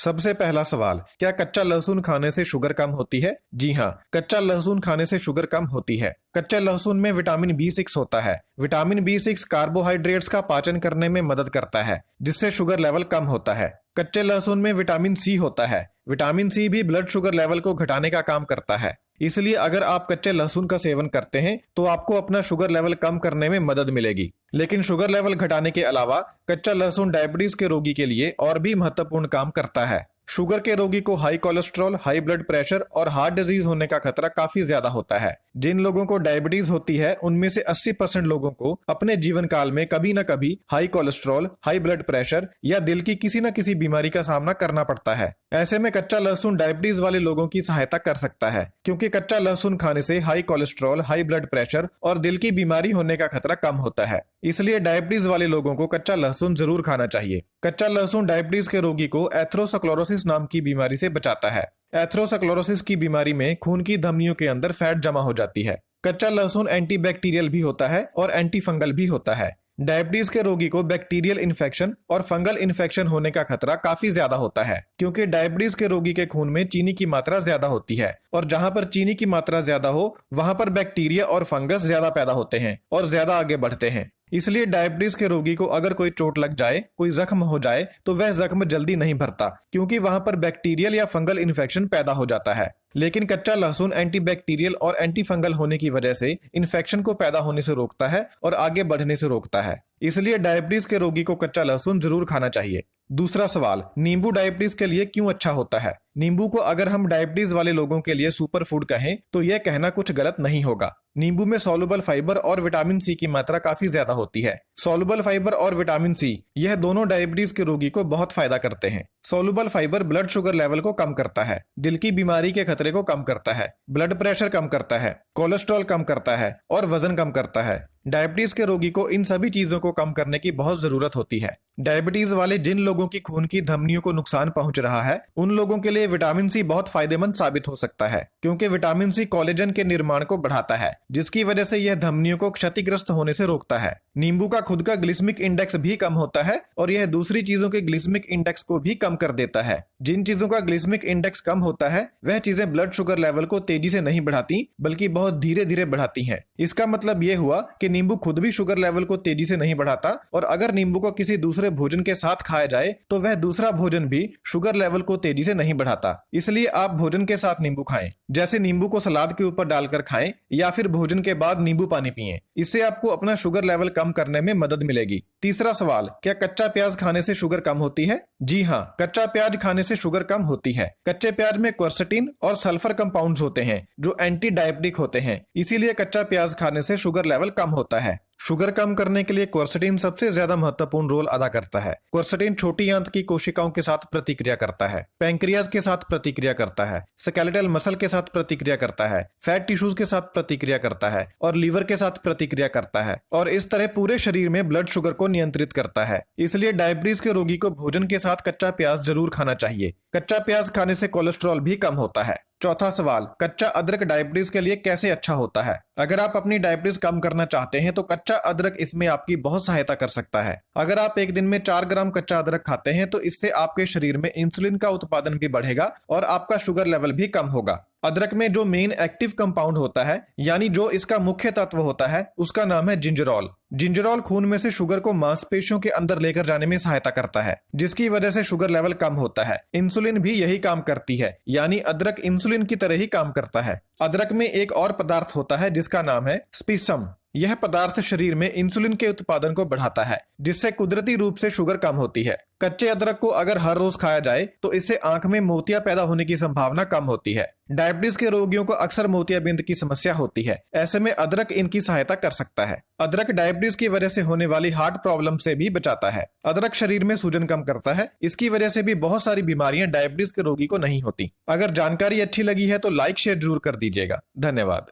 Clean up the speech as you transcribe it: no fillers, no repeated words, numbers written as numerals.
सबसे पहला सवाल, क्या कच्चा लहसुन खाने से शुगर कम होती है? जी हाँ, कच्चा लहसुन खाने से शुगर कम होती है। कच्चे लहसुन में विटामिन B6 होता है। विटामिन B6 कार्बोहाइड्रेट्स का पाचन करने में मदद करता है, जिससे शुगर लेवल कम होता है। कच्चे लहसुन में विटामिन C होता है। विटामिन C भी ब्लड शुगर लेवल को घटाने का काम करता है। इसलिए अगर आप कच्चे लहसुन का सेवन करते हैं तो आपको अपना शुगर लेवल कम करने में मदद मिलेगी। लेकिन शुगर लेवल घटाने के अलावा कच्चा लहसुन डायबिटीज के रोगी के लिए और भी महत्वपूर्ण काम करता है। शुगर के रोगी को high cholesterol, high blood pressure और हार्ट डिजीज होने का खतरा काफी ज्यादा होता है। जिन लोगों को डायबिटीज होती है उनमें से 80% लोगों को अपने जीवन काल में कभी न कभी high cholesterol, high blood pressure या दिल की किसी न किसी बीमारी का सामना करना पड़ता है। ऐसे में कच्चा लहसुन डायबिटीज वाले लोगों की सहायता कर सकता है, क्योंकि कच्चा लहसुन खाने से high cholesterol, high blood pressure और दिल की बीमारी होने का खतरा कम होता है। इसलिए डायबिटीज वाले लोगों को कच्चा लहसुन जरूर खाना चाहिए। कच्चा लहसुन डायबिटीज के रोगी को एथेरोस्क्लेरोसिस नाम की बीमारी से बचाता है। एथेरोस्क्लेरोसिस की बीमारी में खून की धमनियों के अंदर फैट जमा हो जाती है। कच्चा लहसुन एंटीबैक्टीरियल भी होता है और एंटी फंगल भी होता है। डायबिटीज के रोगी को बैक्टीरियल इन्फेक्शन और फंगल इन्फेक्शन होने का खतरा काफी ज्यादा होता है, क्योंकि डायबिटीज के रोगी के खून में चीनी की मात्रा ज्यादा होती है और जहां पर चीनी की मात्रा ज्यादा हो वहां पर बैक्टीरिया और फंगस ज्यादा पैदा होते हैं और ज्यादा आगे बढ़ते हैं। इसलिए डायबिटीज के रोगी को अगर कोई चोट लग जाए, कोई जख्म हो जाए तो वह जख्म जल्दी नहीं भरता, क्योंकि वहां पर बैक्टीरियल या फंगल इन्फेक्शन पैदा हो जाता है। लेकिन कच्चा लहसुन एंटीबैक्टीरियल और एंटी फंगल होने की वजह से इन्फेक्शन को पैदा होने से रोकता है और आगे बढ़ने से रोकता है। इसलिए डायबिटीज के रोगी को कच्चा लहसुन जरूर खाना चाहिए। दूसरा सवाल, नींबू डायबिटीज के लिए क्यों अच्छा होता है? नींबू को अगर हम डायबिटीज वाले लोगों के लिए सुपर फूड कहें तो यह कहना कुछ गलत नहीं होगा। नींबू में सॉल्युबल फाइबर और विटामिन सी की मात्रा काफी ज्यादा होती है। सॉल्युबल फाइबर और विटामिन सी यह दोनों डायबिटीज के रोगी को बहुत फायदा करते हैं। Soluble fibre blood sugar level को कम करता है, दिल की बीमारी के खतरे को कम करता है, ब्लड प्रेशर कम करता है, कोलेस्ट्रॉल कम करता है और वजन कम करता है। डायबिटीज के रोगी को इन सभी चीजों को कम करने की बहुत जरूरत होती है। डायबिटीज वाले जिन लोगों की खून की धमनियों को नुकसान पहुंच रहा है उन लोगों के लिए विटामिन सी बहुत फायदेमंद साबित हो सकता है, क्योंकि विटामिन सी कोलेजन के निर्माण को बढ़ाता है, जिसकी वजह से यह धमनियों को क्षतिग्रस्त होने से रोकता है। नींबू का खुद का ग्लिसमिक इंडेक्स भी कम होता है और यह दूसरी चीजों के ग्लिसमिक इंडेक्स को भी कम कर देता है। जिन चीजों का ग्लिसमिक इंडेक्स कम होता है वह चीजें ब्लड शुगर लेवल को तेजी से नहीं बढ़ाती, बल्कि बहुत धीरे धीरे बढ़ाती हैं। इसका मतलब यह हुआ कि नींबू खुद भी शुगर लेवल को तेजी से नहीं बढ़ाता, और अगर नींबू को किसी दूसरे भोजन के साथ खाया जाए तो वह दूसरा भोजन भी शुगर लेवल को तेजी से नहीं बढ़ाता। इसलिए आप भोजन के साथ नींबू खाएं, जैसे नींबू को सलाद के ऊपर डालकर खाएं या फिर भोजन के बाद नींबू पानी पिएं। इससे आपको अपना शुगर लेवल कम करने में मदद मिलेगी। तीसरा सवाल, क्या कच्चा प्याज खाने से शुगर कम होती है? जी हाँ, कच्चा प्याज खाने से शुगर कम होती है। कच्चे प्याज में क्वर्सेटिन और सल्फर कंपाउंड्स होते हैं जो एंटी डायबिटिक होते हैं, इसीलिए कच्चा प्याज खाने से शुगर लेवल कम होता है। शुगर कम करने के लिए क्वर्सेटिन सबसे ज्यादा महत्वपूर्ण रोल अदा करता है। क्वर्सेटिन छोटी आंत की कोशिकाओं के साथ प्रतिक्रिया करता है, पैंक्रियाज के साथ प्रतिक्रिया करता है, स्केलेटल मसल के साथ प्रतिक्रिया करता है, फैट टिश्यूज के साथ प्रतिक्रिया करता है और लीवर के साथ प्रतिक्रिया करता है, और इस तरह पूरे शरीर में ब्लड शुगर को नियंत्रित करता है। इसलिए डायबिटीज के रोगी को भोजन के साथ कच्चा प्याज जरूर खाना चाहिए। कच्चा प्याज खाने से कोलेस्ट्रॉल भी कम होता है। चौथा सवाल, कच्चा अदरक डायबिटीज के लिए कैसे अच्छा होता है? अगर आप अपनी डायबिटीज कम करना चाहते हैं तो कच्चा अदरक इसमें आपकी बहुत सहायता कर सकता है। अगर आप एक दिन में 4 ग्राम कच्चा अदरक खाते हैं तो इससे आपके शरीर में इंसुलिन का उत्पादन भी बढ़ेगा और आपका शुगर लेवल भी कम होगा। अदरक में जो मेन एक्टिव कंपाउंड होता है, यानी जो इसका मुख्य तत्व होता है, उसका नाम है जिंजरॉल। जिंजरॉल खून में से शुगर को मांसपेशियों के अंदर लेकर जाने में सहायता करता है, जिसकी वजह से शुगर लेवल कम होता है। इंसुलिन भी यही काम करती है, यानी अदरक इंसुलिन की तरह ही काम करता है। अदरक में एक और पदार्थ होता है जिसका नाम है स्पीसम। यह पदार्थ शरीर में इंसुलिन के उत्पादन को बढ़ाता है, जिससे कुदरती रूप से शुगर कम होती है। कच्चे अदरक को अगर हर रोज खाया जाए तो इससे आंख में मोतिया पैदा होने की संभावना कम होती है। डायबिटीज के रोगियों को अक्सर मोतियाबिंद की समस्या होती है, ऐसे में अदरक इनकी सहायता कर सकता है। अदरक डायबिटीज की वजह से होने वाली हार्ट प्रॉब्लम से भी बचाता है। अदरक शरीर में सूजन कम करता है, इसकी वजह से भी बहुत सारी बीमारियां डायबिटीज के रोगी को नहीं होती। अगर जानकारी अच्छी लगी है तो लाइक शेयर जरूर कर दीजिएगा। धन्यवाद।